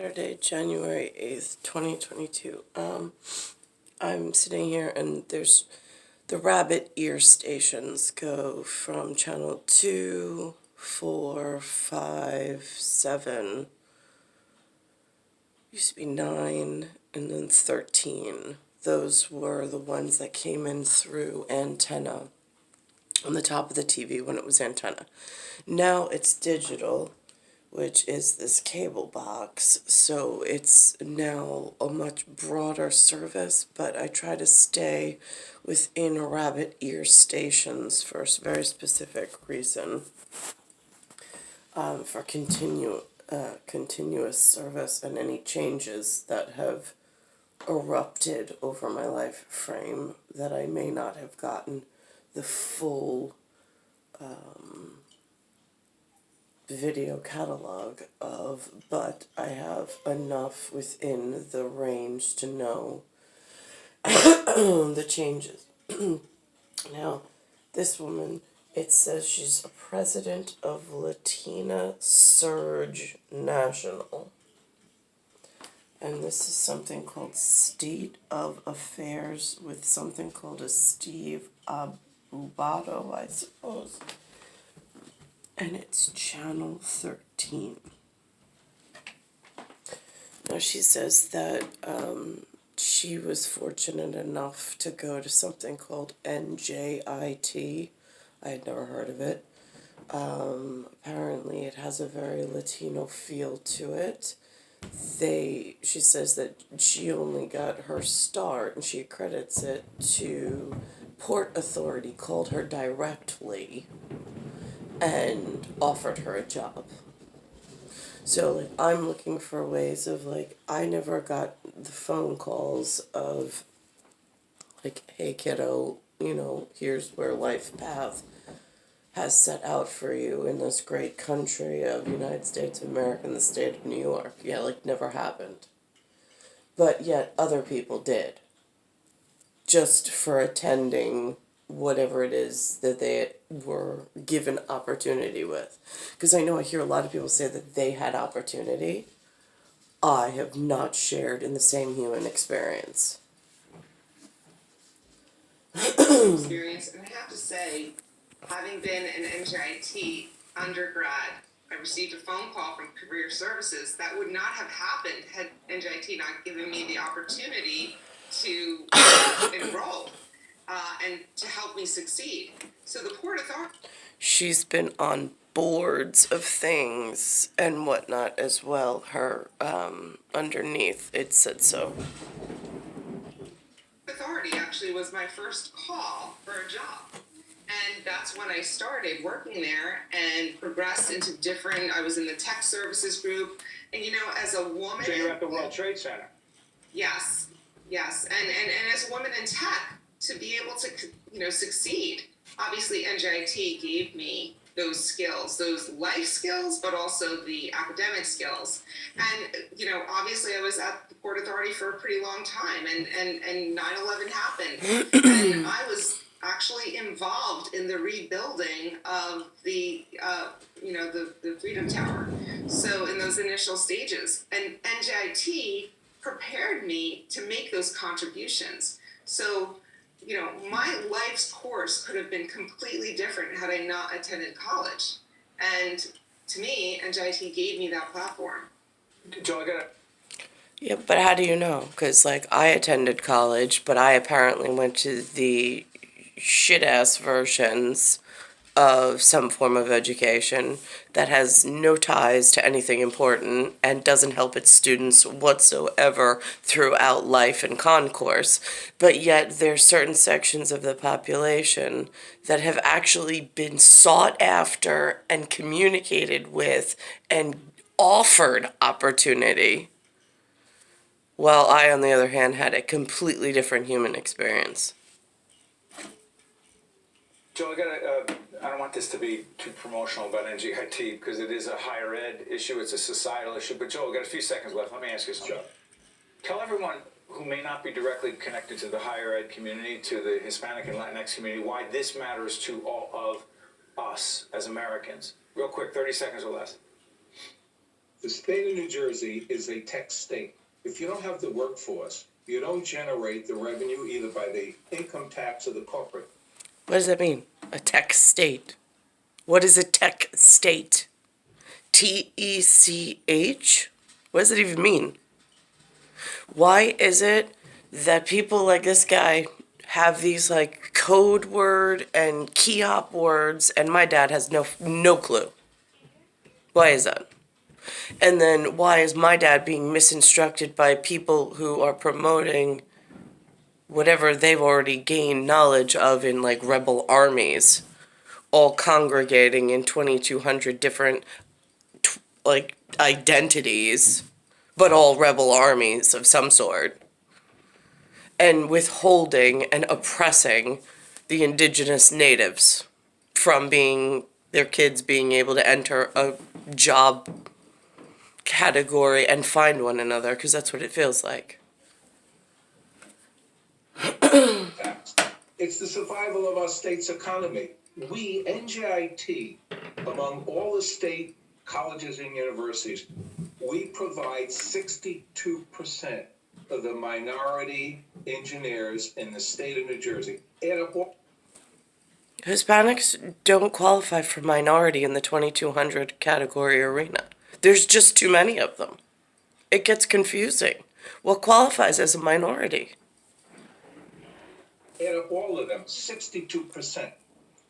Saturday, January 8th, 2022. I'm sitting here and there's the rabbit ear stations go from channel 2, 4, 5, 7, used to be 9, and then 13. Those were the ones that came in through antenna on the top of the TV when it was antenna. Now it's digital, which is this cable box, so it's now a much broader service, but I try to stay within rabbit ear stations for a very specific reason, for continuous service and any changes that have erupted over my life frame that I may not have gotten the full video catalog of, but I have enough within the range to know the changes. Now, this woman, it says she's a president of Latina Surge National. And this is something called State of Affairs with something called a Steve Abubato, I suppose. And it's channel 13. Now she says that she was fortunate enough to go to something called NJIT. I had never heard of it. Apparently it has a very Latino feel to it. She says that she only got her start, and she accredits it to Port Authority called her directly and offered her a job. So, like, I'm looking for ways of, like, I never got the phone calls of, like, hey, kiddo, here's where life path has set out for you in this great country of United States of America and the state of New York. Yeah, like, never happened. But yet other people did. Just for attending whatever it is that they were given opportunity with. Because I know I hear a lot of people say that they had opportunity. I have not shared in the same human experience. Experience, and I have to say, having been an NJIT undergrad, I received a phone call from Career Services. That would not have happened had NJIT not given me the opportunity to enroll and to help me succeed. So the Port Authority... She's been on boards of things and whatnot as well. Her, underneath, it said so. Authority actually was my first call for a job. And that's when I started working there and progressed into I was in the tech services group. And, as a woman... So you're at the World Trade Center? Yes. And as a woman in tech, to be able to, succeed, obviously NJIT gave me those skills, those life skills, but also the academic skills. And, obviously I was at the Port Authority for a pretty long time, and 9/11 happened. And I was actually involved in the rebuilding of the Freedom Tower. So in those initial stages, and NJIT prepared me to make those contributions. So, my life's course could have been completely different had I not attended college. And to me, NJIT gave me that platform. Joe, I got Yeah, but how do you know? Because, like, I attended college, but I apparently went to the shit-ass versions of some form of education that has no ties to anything important and doesn't help its students whatsoever throughout life and concourse. But yet there's certain sections of the population that have actually been sought after and communicated with and offered opportunity, while I, on the other hand, had a completely different human experience. Joe, I don't want this to be too promotional about NJIT because it is a higher ed issue, it's a societal issue. But Joe, I've got a few seconds left. Let me ask you something. Sure. Tell everyone who may not be directly connected to the higher ed community, to the Hispanic and Latinx community, why this matters to all of us as Americans. Real quick, 30 seconds or less. The state of New Jersey is a tech state. If you don't have the workforce, you don't generate the revenue either by the income tax or the corporate. What does that mean? A tech state. What is a tech state? TECH? What does it even mean? Why is it that people like this guy have these like code word and key op words and my dad has no clue? Why is that? And then why is my dad being misinstructed by people who are promoting whatever they've already gained knowledge of in like rebel armies, all congregating in 2,200 different like identities, but all rebel armies of some sort, and withholding and oppressing the indigenous natives from their kids being able to enter a job category and find one another, because that's what it feels like. Tax. It's the survival of our state's economy. We, NJIT, among all the state colleges and universities, we provide 62% of the minority engineers in the state of New Jersey. Add up all Hispanics don't qualify for minority in the 2,200 category arena. There's just too many of them. It gets confusing. What qualifies as a minority? add up all of them, 62%.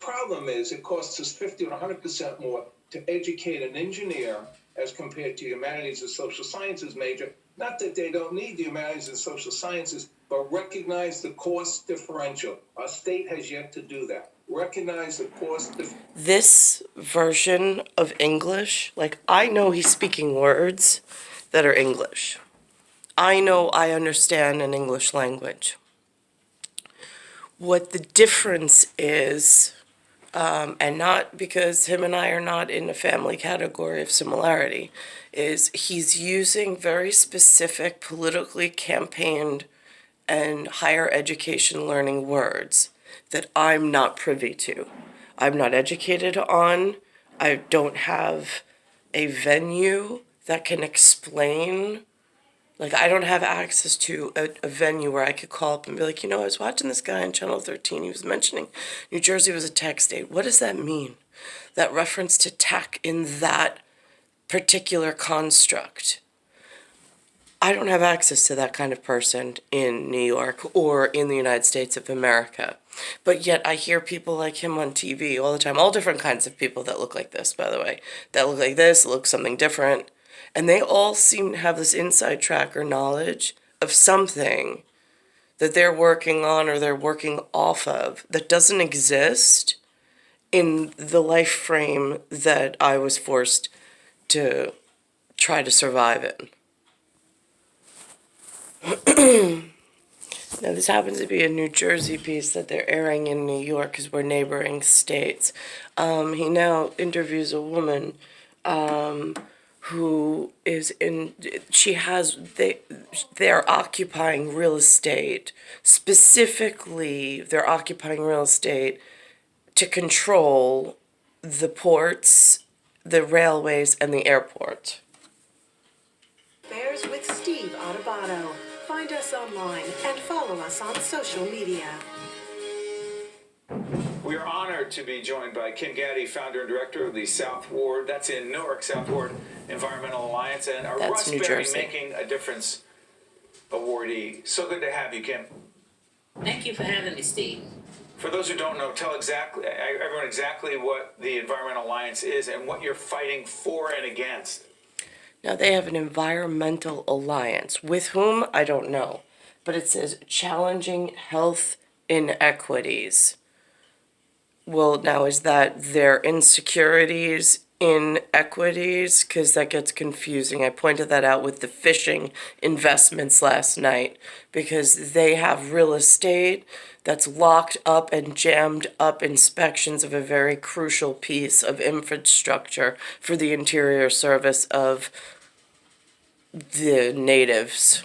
Problem is, it costs us 50 or 100% more to educate an engineer as compared to humanities and social sciences major. Not that they don't need the humanities and social sciences, but recognize the cost differential. Our state has yet to do that. Recognize the cost differential. This version of English, like, I know he's speaking words that are English. I know I understand an English language. What the difference is, and not because him and I are not in a family category of similarity, is he's using very specific politically campaigned and higher education learning words that I'm not privy to. I'm not educated on. I don't have a venue that can explain. Like, I don't have access to a venue where I could call up and be like, I was watching this guy on Channel 13. He was mentioning New Jersey was a tech state. What does that mean? That reference to tech in that particular construct. I don't have access to that kind of person in New York or in the United States of America. But yet I hear people like him on TV all the time. All different kinds of people that look like this, by the way. That look like this, look something different. And they all seem to have this inside track or knowledge of something that they're working on or they're working off of that doesn't exist in the life frame that I was forced to try to survive in. Now, this happens to be a New Jersey piece that they're airing in New York because we're neighboring states. He now interviews a woman who is they're occupying real estate. Specifically, they're occupying real estate to control the ports, the railways, and the airport. Bears with Steve Adubato. Find us online and follow us on social media. We are honored to be joined by Kim Gaddy, founder and director of the South Ward, that's in Newark, South Ward Environmental Alliance, and a That's Russ New Berry Jersey. Making a Difference awardee. So good to have you, Kim. Thank you for having me, Steve. For those who don't know, tell everyone exactly what the Environmental Alliance is and what you're fighting for and against. Now, they have an environmental alliance. With whom? I don't know. But it says challenging health inequities. Well, now, is that their insecurities, inequities? Because that gets confusing. I pointed that out with the fishing investments last night. Because they have real estate that's locked up and jammed up inspections of a very crucial piece of infrastructure for the interior service of the natives.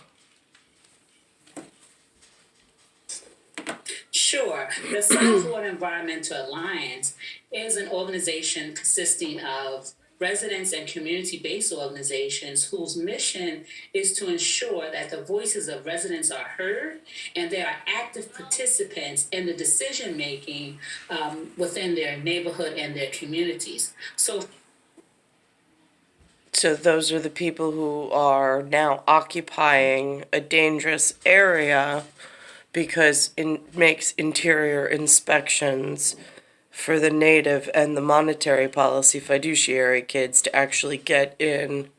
Sure. The South Ward Environmental Alliance is an organization consisting of residents and community-based organizations whose mission is to ensure that the voices of residents are heard and they are active participants in the decision-making within their neighborhood and their communities. So those are the people who are now occupying a dangerous area because it makes interior inspections for the native and the monetary policy fiduciary kids to actually get in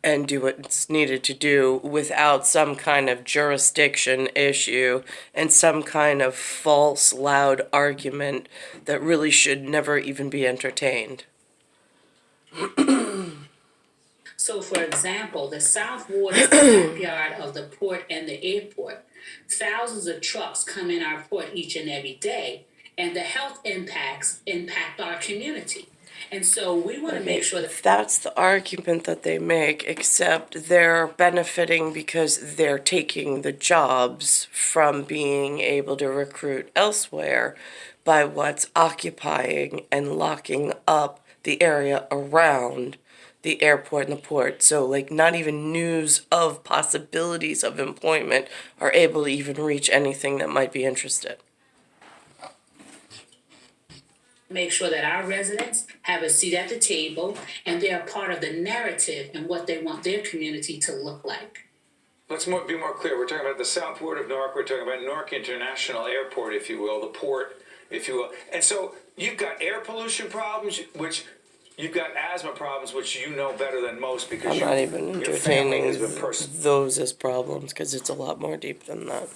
and do what's needed to do without some kind of jurisdiction issue and some kind of false loud argument that really should never even be entertained. So, for example, the South Ward is the backyard of the port and the airport. Thousands of trucks come in our port each and every day, and the health impacts impact our community. And so we want to make sure that That's the argument that they make, except they're benefiting because they're taking the jobs from being able to recruit elsewhere by what's occupying and locking up the area around the airport and the port. So, like, not even news of possibilities of employment are able to even reach anything that might be interested. make sure that our residents have a seat at the table and they are part of the narrative and what they want their community to look like. Let's be more clear. We're talking about the South Ward of Newark. We're talking about Newark International Airport, if you will, the port, if you will. And so you've got air pollution problems, which you've got asthma problems, which you know better than most because I'm not even your family entertaining has been those as problems because it's a lot more deep than that.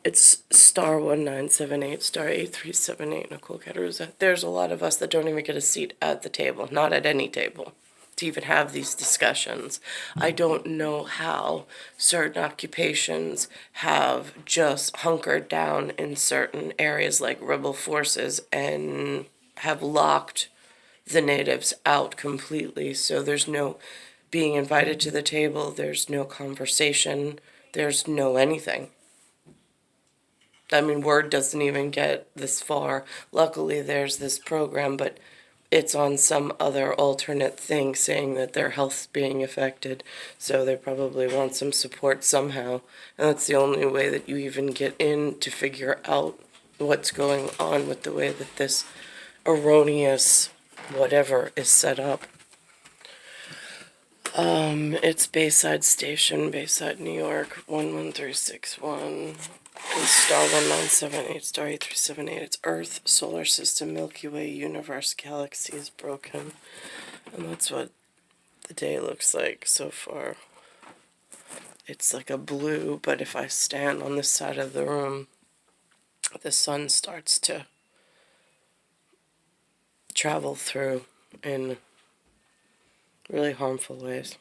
It's star 1978, star 8378, Nicole Caruza. There's a lot of us that don't even get a seat at the table, not at any table, to even have these discussions. I don't know how certain occupations have just hunkered down in certain areas like rebel forces and have locked the natives out completely. So there's no being invited to the table, there's no conversation, there's no anything. I mean, word doesn't even get this far. Luckily, there's this program, but it's on some other alternate thing saying that their health's being affected. So they probably want some support somehow. And that's the only way that you even get in to figure out what's going on with the way that this erroneous whatever is set up. It's Bayside Station, Bayside, New York, 11361. And star 1978, star 8378. It's Earth, Solar System, Milky Way, Universe, Galaxy is broken. And that's what the day looks like so far. It's like a blue, but if I stand on this side of the room, the sun starts to travel through in really harmful ways.